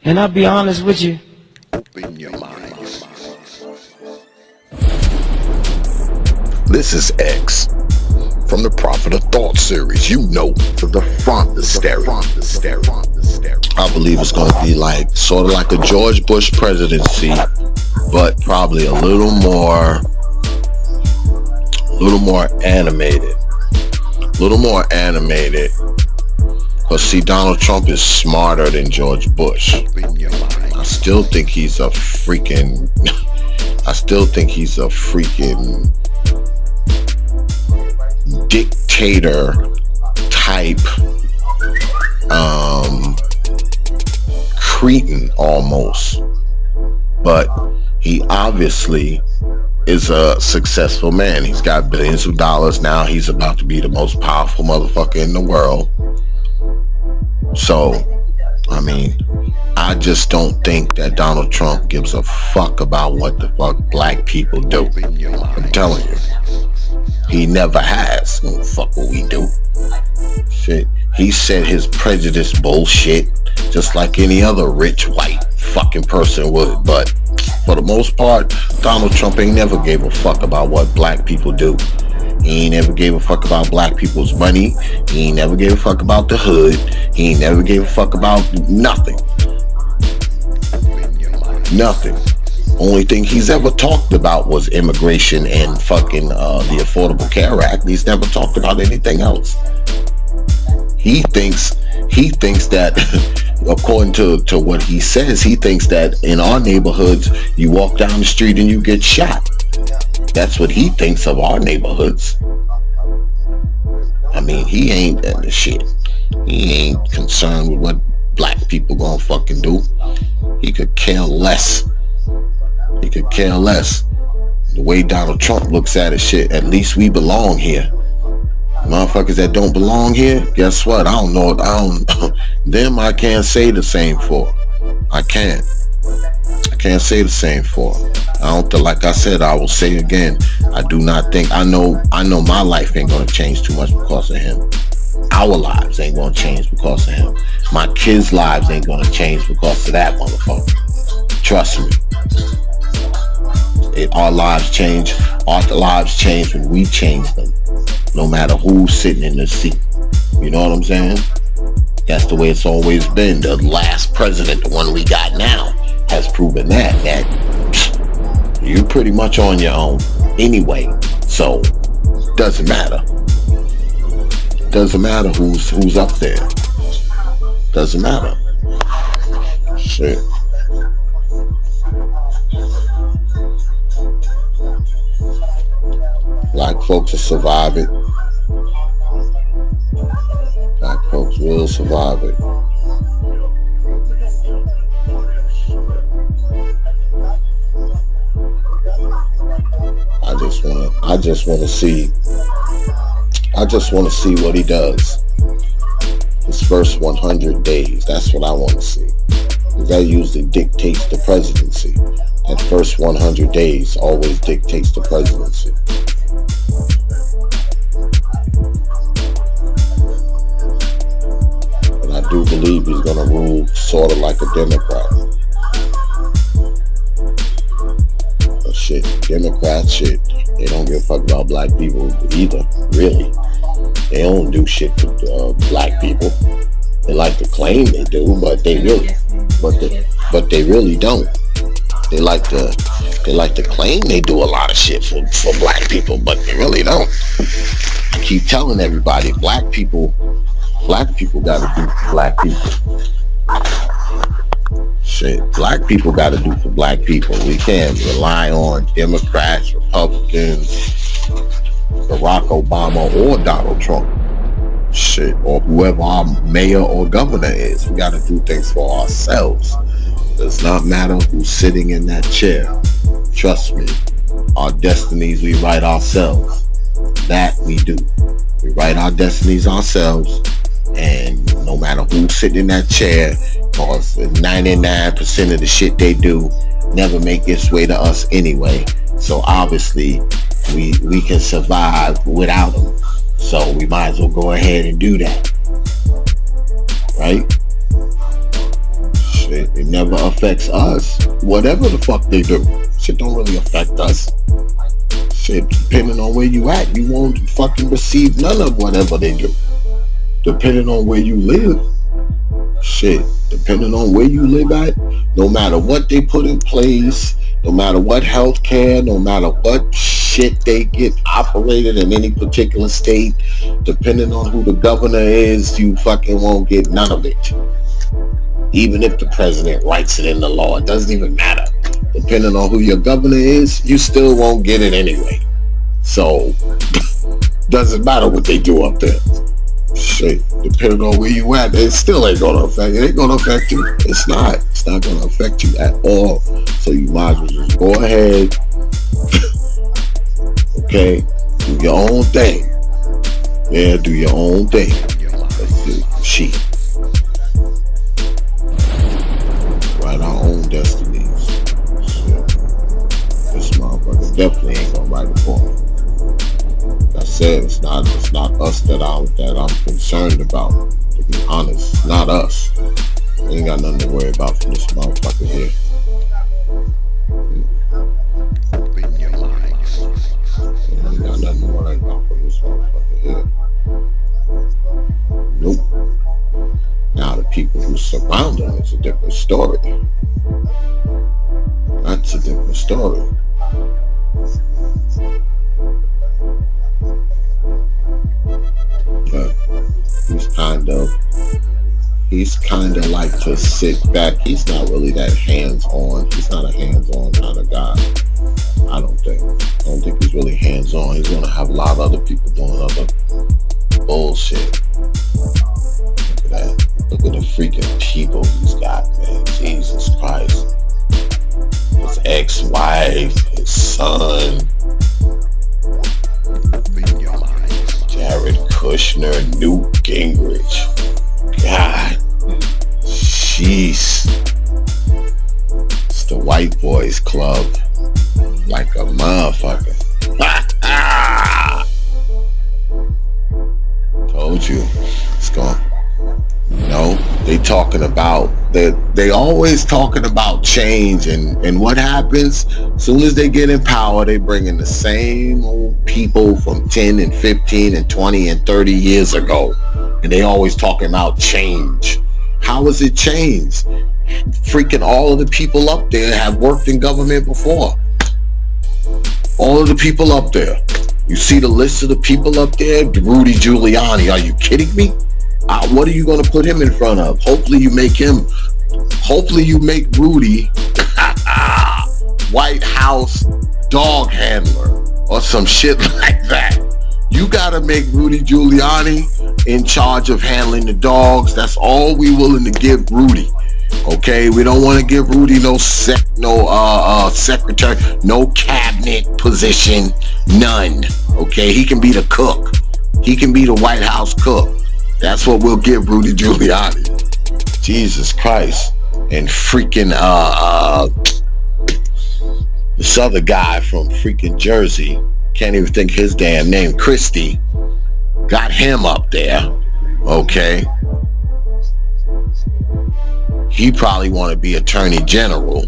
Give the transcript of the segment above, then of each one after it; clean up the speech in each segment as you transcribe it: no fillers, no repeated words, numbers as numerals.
And I'll be honest with you. Open your minds. This is X from the Prophet of Thought series. You know, to the front, the stereo. I believe it's going to be like sort of like a George Bush presidency, but probably a little more animated. But see, Donald Trump is smarter than George Bush. I still think he's a freaking dictator type cretin almost. But he obviously is a successful man. He's got billions of dollars now. He's about to be the most powerful motherfucker in the world. So, I mean, I just don't think that Donald Trump gives a fuck about what the fuck black people do. I'm telling you. He never has. Don't fuck what we do. Shit. He said his prejudice bullshit just like any other rich white fucking person would. But for the most part, Donald Trump ain't never gave a fuck about what black people do. He ain't never gave a fuck about black people's money. He ain't never gave a fuck about the hood. He ain't never gave a fuck about nothing. Nothing. Only thing he's ever talked about was immigration and fucking the Affordable Care Act. He's never talked about anything else. He thinks that, according to what he says, he thinks that in our neighborhoods, you walk down the street and you get shot. That's what he thinks of our neighborhoods. I mean, he ain't that shit. He ain't concerned with what black people gonna fucking do. He could care less. The way Donald Trump looks at it, shit, at least we belong here. Motherfuckers that don't belong here, guess what? I don't know. Them I can't say the same for. I can't say the same for. I don't think, like I said, I will say again, I do not think, I know my life ain't gonna change too much because of him. Our lives ain't gonna change because of him. My kids' lives ain't gonna change because of that motherfucker. Trust me. Our lives change when we change them. No matter who's sitting in the seat. You know what I'm saying? That's the way it's always been. The last president, the one we got now, has proven that you're pretty much on your own anyway. So doesn't matter. Doesn't matter who's up there. Doesn't matter. Shit. Black folks will survive it. Black folks will survive it. I just want to see what he does. His first 100 days. That's what I want to see. Because that usually dictates the presidency. That first 100 days always dictates the presidency. And I do believe he's going to rule sort of like a Democrat. But shit, Democrats, shit, they don't give a fuck about black people either, really. They don't do shit to black people. They like to claim they do, but they really don't. They like to claim they do a lot of shit for black people, but they really don't. I keep telling everybody, black people gotta do for black people. Shit, black people gotta do for black people. We can't rely on Democrats, Republicans, Barack Obama, or Donald Trump. Shit, or whoever our mayor or governor is. We gotta do things for ourselves. Does not matter who's sitting in that chair. Trust me, our destinies we write ourselves. That we do. We write our destinies ourselves, and no matter who's sitting in that chair, because 99% of the shit they do never make its way to us anyway. So obviously, we can survive without them. So we might as well go ahead and do that. Right? Shit, never affects us. Whatever the fuck they do, shit don't really affect us. Shit, depending on where you at, you won't fucking receive none of whatever they do. Depending on where you live, shit, depending on where you live at, no matter what they put in place, no matter what health care, no matter what shit they get operated in any particular state, depending on who the governor is, you fucking won't get none of it. Even if the president writes it in the law, it doesn't even matter. Depending on who your governor is, you still won't get it anyway. So, doesn't matter what they do up there. Shit, depending on where you at, it still ain't gonna affect you. It ain't gonna affect you. It's not gonna affect you at all. So you might as well just go ahead. Okay, do your own thing. Yeah, do your own thing. Let's do shit. Write our own destinies. Shit. This motherfucker definitely ain't gonna write it for me. I said it's not us that I'm concerned about. To be honest, not us. We ain't got nothing to worry about from this motherfucker here. Open your minds. We ain't got nothing to worry about from this motherfucker here. Nope. Now the people who surround him is a different story. That's a different story. But he's kind of like to sit back. He's not really that hands-on. He's not a hands-on kind of guy. I don't think he's really hands-on. He's gonna have a lot of other people doing other bullshit. Look at that. Look at the freaking people he's got, man. Jesus Christ. His ex-wife, his son, Jared Kushner, Newt Gingrich. God. Jeez. It's the white boys club. Like a motherfucker. Told you. It's gone. No, they talking about they always talking about change, and what happens as soon as they get in power, they bring in the same old people from 10 and 15 and 20 and 30 years ago, and they always talking about change. How has it changed? Freaking all of the people up there have worked in government before. All of the people up there. You see the list of the people up there? Rudy Giuliani. Are you kidding me? What are you going to put him in front of? Hopefully you make Rudy White House dog handler or some shit like that. You got to make Rudy Giuliani in charge of handling the dogs. That's all we willing to give Rudy. Okay, we don't want to give Rudy no secretary, no cabinet position, none. Okay, he can be the cook. He can be the White House cook. That's what we'll give Rudy Giuliani. Jesus Christ. And freaking this other guy from freaking Jersey, can't even think his damn name, Christie, got him up there. Okay. He probably want to be Attorney General.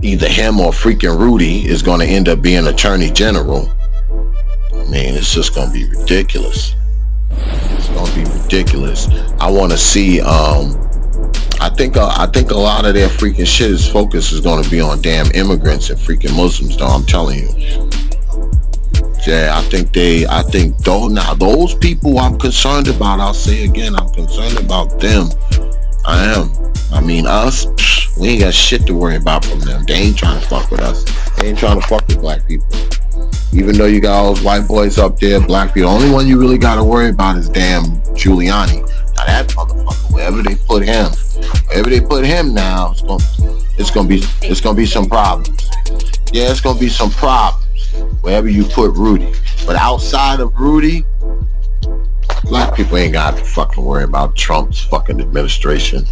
Either him or freaking Rudy is going to end up being Attorney General. I mean, it's just going to be ridiculous. It's gonna be ridiculous. I want to see. I think a lot of their freaking shit is focus is gonna be on damn immigrants and freaking Muslims. Though I'm telling you. Yeah, I think those people I'm concerned about. I'll say again, I'm concerned about them. I am. I mean, us, we ain't got shit to worry about from them. They ain't trying to fuck with us. They ain't trying to fuck with black people. Even though you got all those white boys up there, black people, the only one you really got to worry about is damn Giuliani. Now that motherfucker, wherever they put him now, it's gonna be some problems. Yeah, it's gonna be some problems wherever you put Rudy. But outside of Rudy, black people ain't got to fucking worry about Trump's fucking administration.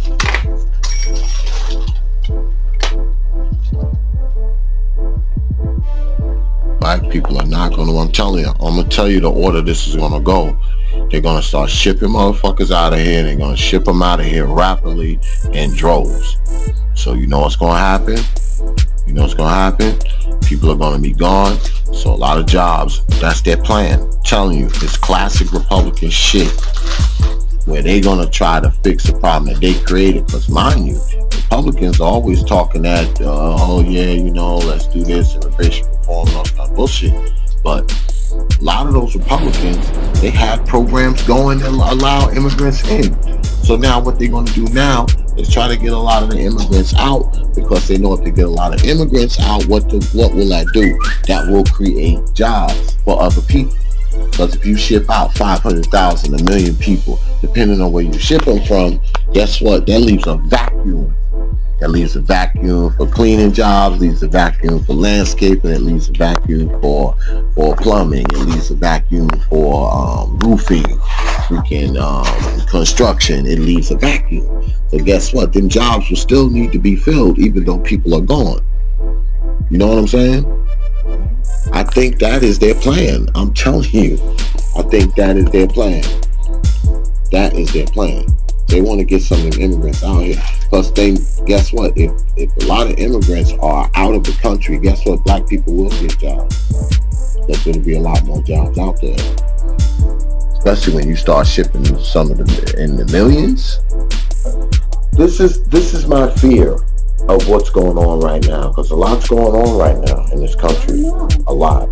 Black people are not going to, I'm going to tell you the order this is going to go. They're gonna start shipping motherfuckers out of here. They're gonna ship them out of here rapidly in droves. So you know what's gonna happen? You know what's gonna happen? People are gonna be gone. So a lot of jobs. That's their plan. I'm telling you, it's classic Republican shit, where they're gonna try to fix the problem that they created. Because mind you, Republicans are always talking that, oh yeah, you know, let's do this, immigration reform and all that kind of bullshit. But a lot of those Republicans, they have programs going that allow immigrants in. So now what they're going to do now is try to get a lot of the immigrants out, because they know if they get a lot of immigrants out, what will that do? That will create jobs for other people. Because if you ship out 500,000, 1 million people, depending on where you ship them from, guess what? That leaves a vacuum. That leaves a vacuum for cleaning jobs, leaves a vacuum for landscaping, it leaves a vacuum for plumbing, it leaves a vacuum for roofing, construction, it leaves a vacuum. So guess what? Them jobs will still need to be filled even though people are gone. You know what I'm saying? I think that is their plan. I'm telling you. I think that is their plan. That is their plan. They want to get some of the immigrants out here. Because guess what? If a lot of immigrants are out of the country, guess what? Black people will get jobs. There's going to be a lot more jobs out there. Especially when you start shipping some of them in the millions. This is my fear of what's going on right now. Because a lot's going on right now in this country. A lot.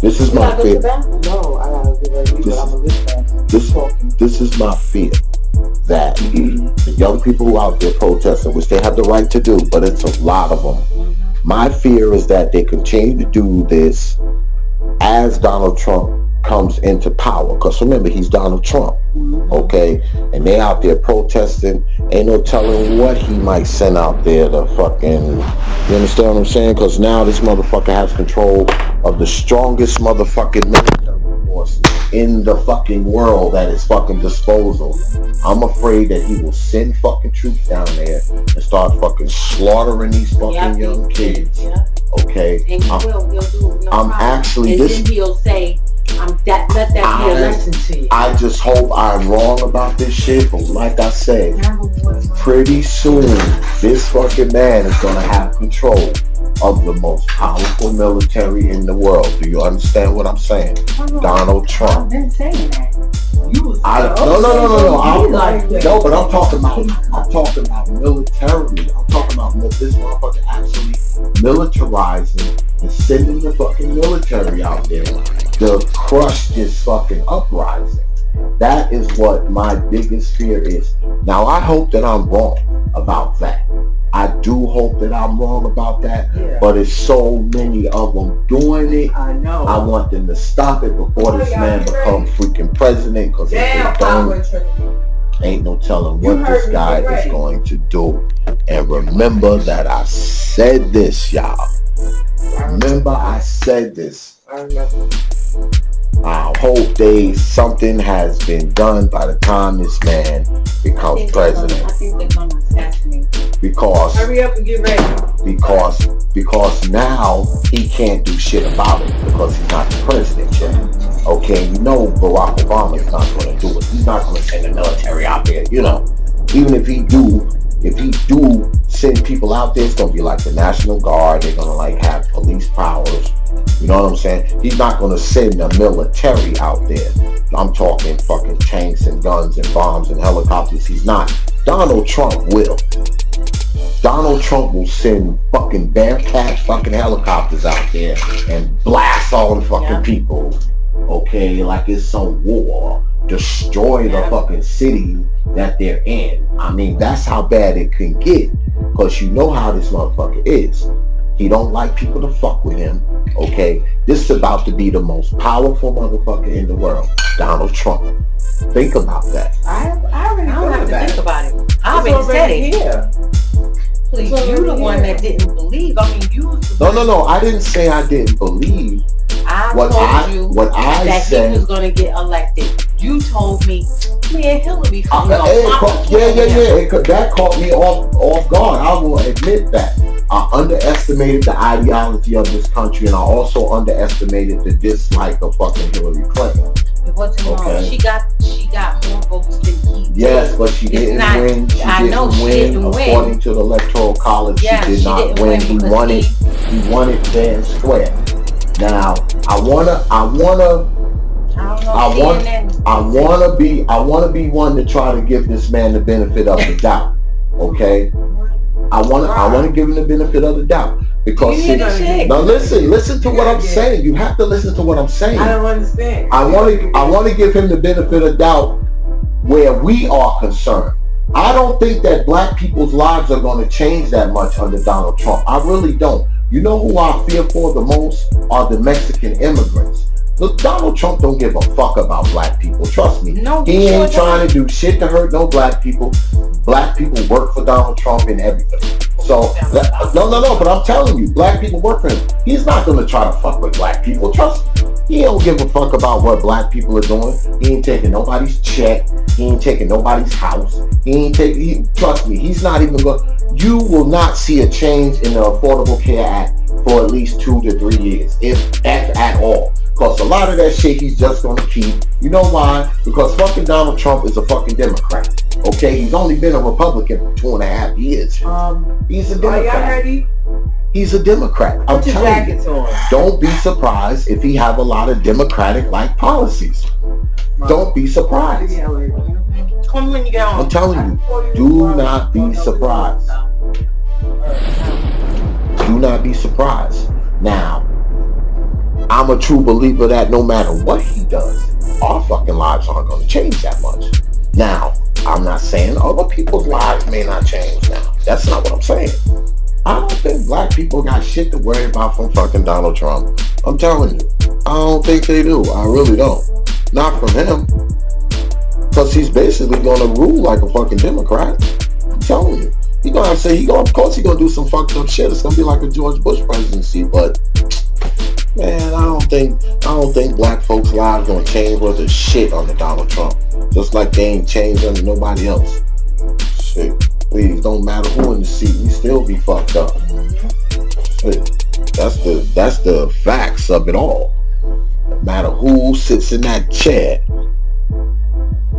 This is my fear. No, I gotta get ready, but I'm a listener. This is my fear. That the young people who are out there protesting, which they have the right to do, but it's a lot of them. My fear is that they continue to do this as Donald Trump comes into power. Because remember, he's Donald Trump, okay? And they out there protesting. Ain't no telling what he might send out there to fucking, you understand what I'm saying? Because now this motherfucker has control of the strongest motherfucking military force in the fucking world at his fucking disposal. I'm afraid that he will send fucking troops down there and start fucking slaughtering these fucking young kids. Okay? And he'll do no I'm actually and then he'll say, let that be a lesson to you. I just hope I'm wrong about this shit, but like I said, pretty soon this fucking man is gonna have control of the most powerful military in the world. Do you understand what I'm saying? Donald Trump. I've been saying that. No. But I'm talking about militarily. I'm talking about this motherfucker actually militarizing and sending the fucking military out there to crush this fucking uprising. That is what my biggest fear is. Now I hope that I'm wrong about that. I do hope that I'm wrong about that, but it's so many of them doing it. I know. I want them to stop it before this man becomes freaking president, because if they don't, ain't no telling what this guy is going to do. And remember that I said this, y'all. Remember I said this. I remember. I hope something has been done by the time this man becomes president. I think they're gonna assassinate him. Because hurry up and get ready. Because now he can't do shit about it because he's not the president yet. Okay, you know Barack Obama is not going to do it. He's not going to send the military out there. You know, even if he do send people out there, it's going to be like the National Guard. They're going to like have police powers. You know what I'm saying? He's not going to send the military out there. I'm talking fucking tanks and guns and bombs and helicopters. He's not. Donald Trump will. Donald Trump will send fucking Bearcat fucking helicopters out there and blast all the fucking people. Okay, like it's some war. Destroy the fucking city that they're in. I mean, that's how bad it can get. Because you know how this motherfucker is. He don't like people to fuck with him. Okay, this is about to be the most powerful motherfucker in the world, Donald Trump. Think about that. I already don't have to think about it. I already said it. Here. Please, you the one that didn't believe. I mean, you was the No. I didn't say I didn't believe. I told you that said, he was going to get elected. You told me, man, Hillary fucking that caught me off guard. I will admit that. I underestimated the ideology of this country, and I also underestimated the dislike of fucking Hillary Clinton. It wasn't long Okay. She got more votes than he did. Yes, but she didn't win. She didn't win. According to the Electoral College, she did not win. He won it fair and square. Now, I wanna be one to try to give this man the benefit of the doubt. Okay? I wanna give him the benefit of the doubt. Because now listen to what I'm saying. You have to listen to what I'm saying. I don't understand. I want to give him the benefit of doubt where we are concerned. I don't think that black people's lives are going to change that much under Donald Trump. I really don't. You know who I fear for the most are the Mexican immigrants. Look, Donald Trump don't give a fuck about black people. Trust me. No, he ain't trying to do shit to hurt no black people. Black people work for Donald Trump and everything. So, no, but I'm telling you, black people work for him. He's not going to try to fuck with black people. Trust me. He don't give a fuck about what black people are doing. He ain't taking nobody's check. He ain't taking nobody's house. Trust me, he's not even going. You will not see a change in the Affordable Care Act for at least 2 to 3 years, if at all. Because a lot of that shit he's just going to keep. You know why? Because fucking Donald Trump is a fucking Democrat. Okay? He's only been a Republican for 2.5 years. He's a Democrat. Are y'all ready? He's a Democrat. I'm telling you. Don't be surprised if he have a lot of Democratic-like policies. Don't be surprised. Come when you get home. I'm telling you. Do not be surprised. Do not be surprised. Now, I'm a true believer that no matter what he does, our fucking lives aren't going to change that much. Now, I'm not saying other people's lives may not change now. That's not what I'm saying. I don't think black people got shit to worry about from fucking Donald Trump. I'm telling you. I don't think they do. I really don't. Not from him. Because he's basically going to rule like a fucking Democrat. I'm telling you. Of course he's going to do some fucked up shit. It's going to be like a George Bush presidency, but man, I don't think black folks' lives gonna change worth of shit under Donald Trump. Just like they ain't changed under nobody else. Shit. Please, don't matter who in the seat, we still be fucked up. Shit. That's the facts of it all. No matter who sits in that chair,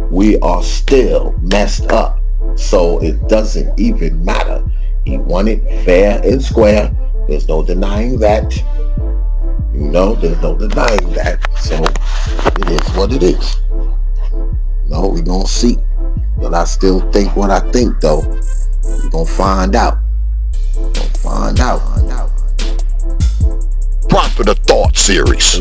we are still messed up. So it doesn't even matter. He won it fair and square. There's no denying that. You know, there's no denying that. So it is what it is. No, we're gonna see. But I still think what I think, though. We're gonna find out. Profit of Thought series.